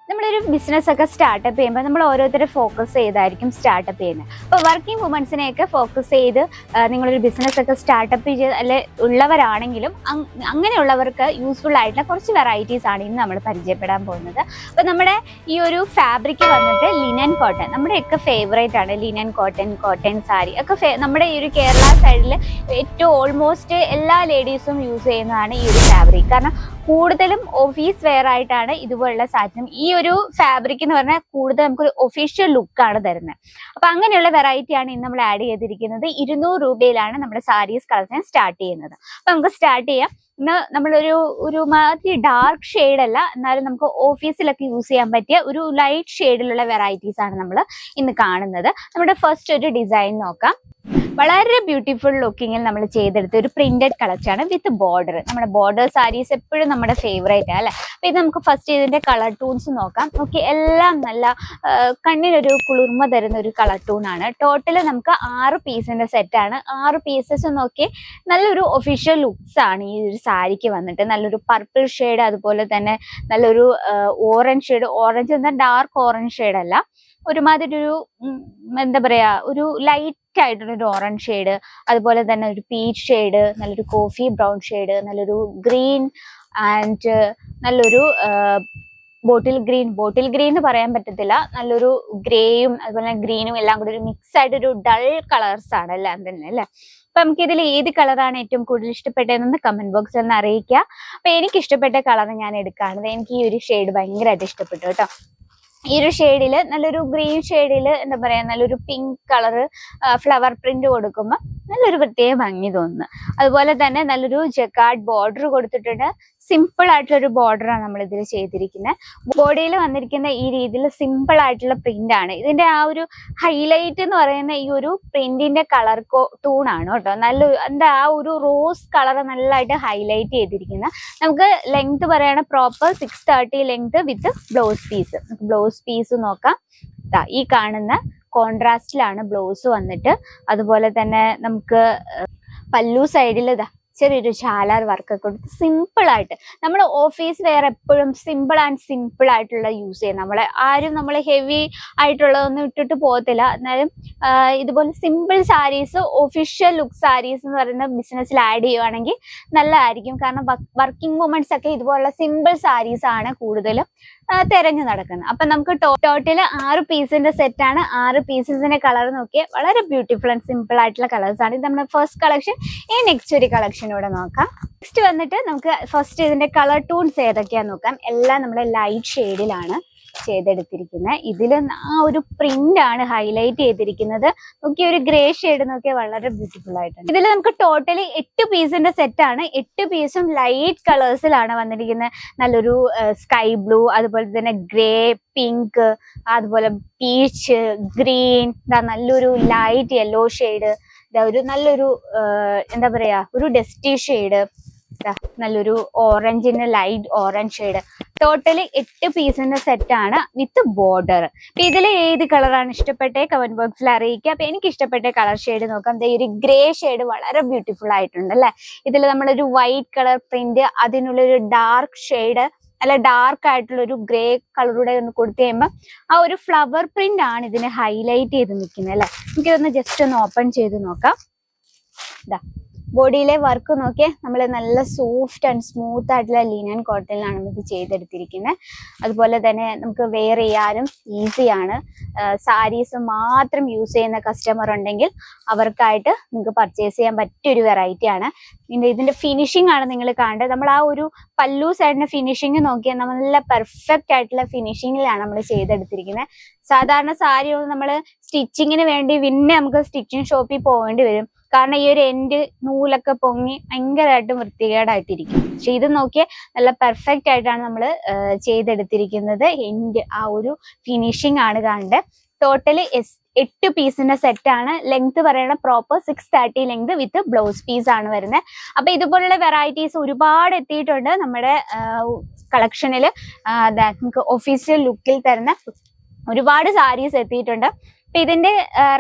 നമ്മളൊരു ബിസിനസ് ഒക്കെ സ്റ്റാർട്ടപ്പ് ചെയ്യുമ്പോൾ നമ്മൾ ഓരോരുത്തരെ ഫോക്കസ് ചെയ്തായിരിക്കും സ്റ്റാർട്ടപ്പ് ചെയ്യുന്നത്. അപ്പോൾ വർക്കിംഗ് വുമൻസിനെയൊക്കെ ഫോക്കസ് ചെയ്ത് നിങ്ങളൊരു ബിസിനസ് ഒക്കെ സ്റ്റാർട്ടപ്പ് ചെയ്ത് അല്ലെ ഉള്ളവരാണെങ്കിലും അങ്ങനെയുള്ളവർക്ക് യൂസ്ഫുൾ ആയിട്ടുള്ള കുറച്ച് വെറൈറ്റീസ് ആണ് ഇന്ന് നമ്മൾ പരിചയപ്പെടാൻ പോകുന്നത്. അപ്പോൾ നമ്മുടെ ഈ ഒരു ഫാബ്രിക് വന്നിട്ട് ലിനൻ കോട്ടൺ, നമ്മുടെയൊക്കെ ഫേവറേറ്റ് ആണ് ലിനൻ കോട്ടൺ, കോട്ടൺ സാരി ഒക്കെ നമ്മുടെ ഈ ഒരു കേരള സൈഡിൽ ഏറ്റവും ഓൾമോസ്റ്റ് എല്ലാ ലേഡീസും യൂസ് ചെയ്യുന്നതാണ് ഈ ഒരു ഫാബ്രിക്. കാരണം കൂടുതലും ഓഫീസ് വെയർ ആയിട്ടാണ് ഇതുപോലുള്ള സാധനം. ഈ ഒരു ഫാബ്രിക് എന്ന് പറഞ്ഞാൽ കൂടുതൽ നമുക്കൊരു ഒഫീഷ്യൽ ലുക്കാണ് തരുന്നത്. അപ്പൊ അങ്ങനെയുള്ള വെറൈറ്റിയാണ് ഇന്ന് നമ്മൾ ആഡ് ചെയ്തിരിക്കുന്നത്. 200 രൂപയിലാണ് നമ്മുടെ സാരീസ് കളക്ഷൻ സ്റ്റാർട്ട് ചെയ്യുന്നത്. അപ്പൊ നമുക്ക് സ്റ്റാർട്ട് ചെയ്യാം. ഇന്ന് നമ്മളൊരു മാതിരി ഡാർക്ക് ഷെയ്ഡ് അല്ല, എന്നാലും നമുക്ക് ഓഫീസിലൊക്കെ യൂസ് ചെയ്യാൻ പറ്റിയ ഒരു ലൈറ്റ് ഷെയ്ഡിലുള്ള വെറൈറ്റീസ് ആണ് നമ്മൾ ഇന്ന് കാണുന്നത്. നമ്മുടെ ഫസ്റ്റ് ഒരു ഡിസൈൻ നോക്കാം. വളരെ ബ്യൂട്ടിഫുൾ ലുക്കിങ്ങിൽ നമ്മൾ ചെയ്തെടുത്ത ഒരു പ്രിന്റഡ് കളക്ഷൻ ആണ് വിത്ത് ബോർഡർ. നമ്മുടെ ബോർഡർ സാരീസ് എപ്പോഴും നമ്മുടെ ഫേവറേറ്റ് ആണ് അല്ലെ. അപ്പൊ ഇത് നമുക്ക് ഫസ്റ്റ് ഇതിന്റെ കളർ ടൂൺസ് നോക്കാം. ഓക്കെ, എല്ലാം നല്ല കണ്ണിനൊരു കുളിർമ തരുന്ന ഒരു കളർ ടൂൺ ആണ്. ടോട്ടൽ നമുക്ക് 6 പീസിന്റെ സെറ്റ് ആണ്. 6 പീസസ് നോക്കി നല്ലൊരു ഒഫീഷ്യൽ ലുക്സ് ആണ് ഈ ഒരു സാരിക്ക് വന്നിട്ട്. നല്ലൊരു പർപ്പിൾ ഷെയ്ഡ്, അതുപോലെ തന്നെ നല്ലൊരു ഓറഞ്ച് ഷെയ്ഡ്. ഓറഞ്ച് എന്നാൽ ഡാർക്ക് ഓറഞ്ച് ഷെയ്ഡ് അല്ല, ഒരുമാതിരി ഒരു എന്താ പറയാ, ഒരു ലൈറ്റ് ആയിട്ടുള്ളൊരു ഓറഞ്ച് ഷെയ്ഡ്, അതുപോലെ തന്നെ ഒരു പീച്ച് ഷെയ്ഡ്, നല്ലൊരു കോഫി ബ്രൗൺ ഷെയ്ഡ്, നല്ലൊരു ഗ്രീൻ ആൻഡ് നല്ലൊരു ബോട്ടിൽ ഗ്രീൻ എന്ന് പറയാൻ പറ്റത്തില്ല, നല്ലൊരു ഗ്രേയും അതുപോലെ ഗ്രീനും എല്ലാം കൂടി ഒരു മിക്സ് ആയിട്ട് ഒരു ഡൾ കളേഴ്സ് ആണ് എല്ലാം തന്നെ അല്ലെ. അപ്പൊ നമുക്ക് ഇതിൽ ഏത് കളറാണ് ഏറ്റവും കൂടുതൽ ഇഷ്ടപ്പെട്ടതെന്ന് കമന്റ് ബോക്സിൽ ഒന്ന് അറിയിക്കുക. അപ്പൊ എനിക്ക് ഇഷ്ടപ്പെട്ട കളർ ഞാൻ എടുക്കുകയാണത്. എനിക്ക് ഈ ഒരു ഷെയ്ഡ് ഭയങ്കരമായിട്ട് ഇഷ്ടപ്പെട്ടു കേട്ടോ. ഈ ഒരു ഷെയ്ഡില് നല്ലൊരു ഗ്രീൻ ഷെയ്ഡില് എന്താ പറയാ, നല്ലൊരു പിങ്ക് കളറ് ഫ്ലവർ പ്രിന്റ് കൊടുക്കുമ്പോൾ നല്ലൊരു പ്രത്യേക ഭംഗി തോന്നുന്നു. അതുപോലെ തന്നെ നല്ലൊരു ജക്കാർഡ് ബോർഡർ കൊടുത്തിട്ടുണ്ട്. സിമ്പിൾ ആയിട്ടുള്ള ഒരു ബോർഡറാണ് നമ്മൾ ഇതിൽ ചെയ്തിരിക്കുന്നത്. ബോഡിയിൽ വന്നിരിക്കുന്ന ഈ രീതിയിൽ സിമ്പിൾ ആയിട്ടുള്ള പ്രിന്റ് ആണ്. ഇതിന്റെ ആ ഒരു ഹൈലൈറ്റ് എന്ന് പറയുന്ന ഈ ഒരു പ്രിന്റിന്റെ കളർ ടൂൺ ആണ് കേട്ടോ. നല്ല എന്താ ആ ഒരു റോസ് കളർ നല്ലതായിട്ട് ഹൈലൈറ്റ് ചെയ്തിരിക്കുന്ന. നമുക്ക് ലെങ്ത് പറയണ proper 630 length with blouse piece. Blouse piece നോക്കാം. ഈ കാണുന്ന കോൺട്രാസ്റ്റിലാണ് ബ്ലൗസ് വന്നിട്ട്. അതുപോലെ തന്നെ നമുക്ക് പല്ലു സൈഡിൽ ചെറിയൊരു ഷാലാർ വർക്കൊക്കെ കൊടുത്ത് സിമ്പിൾ ആയിട്ട് നമ്മൾ ഓഫീസ് വെയർ എപ്പോഴും സിമ്പിൾ ആയിട്ടുള്ള യൂസ് ചെയ്യും. നമ്മൾ ഹെവി ആയിട്ടുള്ളതൊന്നും ഇട്ടിട്ട് പോകത്തില്ല. എന്നാലും ഇതുപോലെ simple saris, official look saris എന്ന് പറയുന്ന ബിസിനസ്സിൽ ആഡ് ചെയ്യുവാണെങ്കിൽ നല്ലതായിരിക്കും. കാരണം വർക്കിംഗ് വുമൻസ് ഒക്കെ ഇതുപോലുള്ള സിമ്പിൾ സാരീസ് ആണ് കൂടുതലും തെരഞ്ഞു നടക്കുന്നത്. അപ്പൊ നമുക്ക് ടോട്ടൽ 6 പീസിന്റെ സെറ്റ് ആണ്. 6 പീസസിന്റെ കളർ നോക്കിയാൽ വളരെ ബ്യൂട്ടിഫുൾ ആൻഡ് സിമ്പിൾ ആയിട്ടുള്ള കളേഴ്സ് ആണ്. ഇത് നമ്മുടെ ഫസ്റ്റ് കളക്ഷൻ. ഇനി നെക്സ്റ്റ് ഒരു കളക്ഷൻ ഇവിടെ നോക്കാം. നെക്സ്റ്റ് വന്നിട്ട് നമുക്ക് ഫസ്റ്റ് ഇതിന്റെ കളർ ടൂൺസ് ഏതൊക്കെയാന്ന് നോക്കാം. എല്ലാം നമ്മുടെ ലൈറ്റ് ഷെയ്ഡിലാണ് ചെയ്തെടുത്തിരിക്കുന്നത്. ഇതിൽ ആ ഒരു പ്രിന്റ് ആണ് ഹൈലൈറ്റ് ചെയ്തിരിക്കുന്നത്. നോക്കിയ ഒരു ഗ്രേ ഷെയ്ഡ് നോക്കിയാൽ വളരെ ബ്യൂട്ടിഫുൾ ആയിട്ടുണ്ട്. ഇതിൽ നമുക്ക് ടോട്ടലി 8 പീസിന്റെ സെറ്റ് ആണ്. 8 പീസും ലൈറ്റ് കളേഴ്സിലാണ് വന്നിരിക്കുന്നത്. നല്ലൊരു സ്കൈ ബ്ലൂ, അതുപോലെ തന്നെ ഗ്രേ, പിങ്ക്, അതുപോലെ പീച്ച്, ഗ്രീൻ, നല്ലൊരു ലൈറ്റ് യെല്ലോ ഷെയ്ഡ്, ഒരു നല്ലൊരു എന്താ പറയാ, ഒരു ഡസ്റ്റി ഷെയ്ഡ്, നല്ലൊരു ഓറഞ്ചിന് ലൈറ്റ് ഓറഞ്ച് ഷെയ്ഡ്. ടോട്ടലി 8 പീസിന്റെ സെറ്റ് ആണ് വിത്ത് ബോർഡർ. അപ്പൊ ഇതിൽ ഏത് കളറാണ് ഇഷ്ടപ്പെട്ടേ കമന്റ് ബോക്സിൽ അറിയിക്കുക. അപ്പൊ എനിക്ക് ഇഷ്ടപ്പെട്ട കളർ ഷെയ്ഡ് നോക്കാം. ഒരു ഗ്രേ ഷെയ്ഡ് വളരെ ബ്യൂട്ടിഫുൾ ആയിട്ടുണ്ട് അല്ലെ. ഇതിൽ നമ്മളൊരു വൈറ്റ് കളർ പ്രിന്റ്, അതിനുള്ളൊരു ഡാർക്ക് ഷെയ്ഡ്, നല്ല ഡാർക്ക് ആയിട്ടുള്ള ഒരു ഗ്രേ കളറൂടെ ഒന്ന് കൊടുത്തു കഴിയുമ്പോൾ ആ ഒരു ഫ്ലവർ പ്രിന്റ് ആണ് ഇതിനെ ഹൈലൈറ്റ് ചെയ്ത് നിൽക്കുന്നത് അല്ലെ. എനിക്കിതൊന്ന് ജസ്റ്റ് ഒന്ന് ഓപ്പൺ ചെയ്ത് നോക്കാം. ബോഡിയിലെ വർക്ക് നോക്കിയാൽ നമ്മൾ നല്ല സോഫ്റ്റ് ആൻഡ് സ്മൂത്ത് ആയിട്ടുള്ള ലിനൻ കോട്ടണിലാണ് ഇത് ചെയ്തെടുത്തിരിക്കുന്നത്. അതുപോലെ തന്നെ നമുക്ക് വെയർ ചെയ്യാനും ഈസിയാണ്. സാരീസ് മാത്രം യൂസ് ചെയ്യുന്ന കസ്റ്റമർ ഉണ്ടെങ്കിൽ അവർക്കായിട്ട് നിങ്ങൾക്ക് പർച്ചേസ് ചെയ്യാൻ പറ്റിയൊരു വെറൈറ്റി ആണ്. പിന്നെ ഇതിന്റെ ഫിനിഷിംഗ് ആണ് നിങ്ങൾ കാണേണ്ടത്. നമ്മൾ ആ ഒരു പല്ലു സൈഡിന്റെ ഫിനിഷിംഗ് നോക്കിയാൽ നല്ല പെർഫെക്റ്റ് ആയിട്ടുള്ള ഫിനിഷിങ്ങിലാണ് നമ്മൾ ചെയ്തെടുത്തിരിക്കുന്നത്. സാധാരണ സാരി നമ്മൾ സ്റ്റിച്ചിങ്ങിന് വേണ്ടി പിന്നെ നമുക്ക് സ്റ്റിച്ചിങ് ഷോപ്പിൽ പോകേണ്ടി വരും. കാരണം ഈ ഒരു എൻഡ് നൂലൊക്കെ പൊങ്ങി ഭയങ്കരമായിട്ടും വൃത്തികേടായിട്ടിരിക്കും. പക്ഷെ ഇത് നോക്കിയാൽ നല്ല പെർഫെക്റ്റ് ആയിട്ടാണ് നമ്മൾ ചെയ്തെടുത്തിരിക്കുന്നത്. എൻഡ് ആ ഒരു ഫിനിഷിംഗ് ആണ് കാണേണ്ടത്. ടോട്ടല് 8 പീസിന്റെ സെറ്റ് ആണ്. ലെങ്ത് പറയണ proper 630 length with blouse piece ആണ് വരുന്നത്. അപ്പൊ ഇതുപോലുള്ള വെറൈറ്റീസ് ഒരുപാട് എത്തിയിട്ടുണ്ട് നമ്മുടെ കളക്ഷനിൽ. നമുക്ക് ഒഫീഷ്യൽ ലുക്കിൽ തരുന്ന ഒരുപാട് സാരീസ് എത്തിയിട്ടുണ്ട്. അപ്പൊ ഇതിന്റെ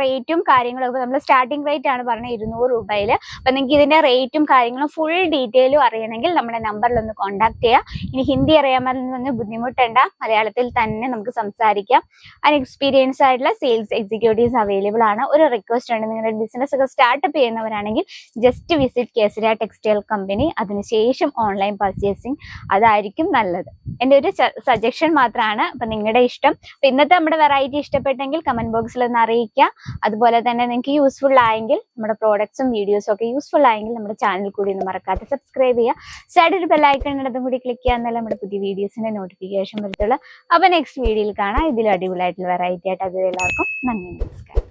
റേറ്റും കാര്യങ്ങളും ഒക്കെ നമ്മൾ സ്റ്റാർട്ടിംഗ് റേറ്റ് ആണ് പറഞ്ഞത് 200 രൂപയിൽ. അപ്പൊ നിങ്ങൾക്ക് ഇതിന്റെ റേറ്റും കാര്യങ്ങളും ഫുൾ ഡീറ്റെയിലും അറിയണമെങ്കിൽ നമ്മുടെ നമ്പറിൽ ഒന്ന് കോൺടാക്ട് ചെയ്യാം. ഇനി ഹിന്ദി അറിയാമെന്നൊന്നും ബുദ്ധിമുട്ടണ്ട, മലയാളത്തിൽ തന്നെ നമുക്ക് സംസാരിക്കാം. അതിന് എക്സ്പീരിയൻസ് ആയിട്ടുള്ള സെയിൽസ് എക്സിക്യൂട്ടീവ്സ് അവൈലബിൾ ആണ്. ഒരു റിക്വസ്റ്റ് ഉണ്ട്, നിങ്ങളുടെ ബിസിനസ് ഒക്കെ സ്റ്റാർട്ടപ്പ് ചെയ്യുന്നവരാണെങ്കിൽ just visit Kesariya textile company, അതിനുശേഷം ഓൺലൈൻ പർച്ചേസിങ്, അതായിരിക്കും നല്ലത്. എൻ്റെ ഒരു സജഷൻ മാത്രമാണ്. അപ്പൊ നിങ്ങളുടെ ഇഷ്ടം. അപ്പൊ ഇന്നത്തെ നമ്മുടെ വെറൈറ്റി ഇഷ്ടപ്പെട്ടെങ്കിൽ കമന്റ് ബോക്സിൽ ഒന്ന് അറിയിക്കുക. അതുപോലെ തന്നെ നിങ്ങൾക്ക് യൂസ്ഫുൾ ആയെങ്കിൽ, നമ്മുടെ പ്രോഡക്ട്സും വീഡിയോസും ഒക്കെ യൂസ്ഫുൾ ആയെങ്കിൽ നമ്മുടെ ചാനൽ കൂടി ഒന്ന് മറക്കാതെ സബ്സ്ക്രൈബ് ചെയ്യുക. സൈഡിൽ ഒരു ബെല്ലൈക്കൺ അതും കൂടി ക്ലിക്ക് ചെയ്യുക, എന്നാലും നമ്മുടെ പുതിയ വീഡിയോസിന്റെ നോട്ടിഫിക്കേഷൻ വരത്തുള്ളൂ. അപ്പൊ നെക്സ്റ്റ് വീഡിയോയിൽ കാണാം ഇതിൽ അടിപൊളിയായിട്ടുള്ള വെറൈറ്റി ആയിട്ട്. അതുവരെ എല്ലാവർക്കും നന്ദി, നമസ്കാരം.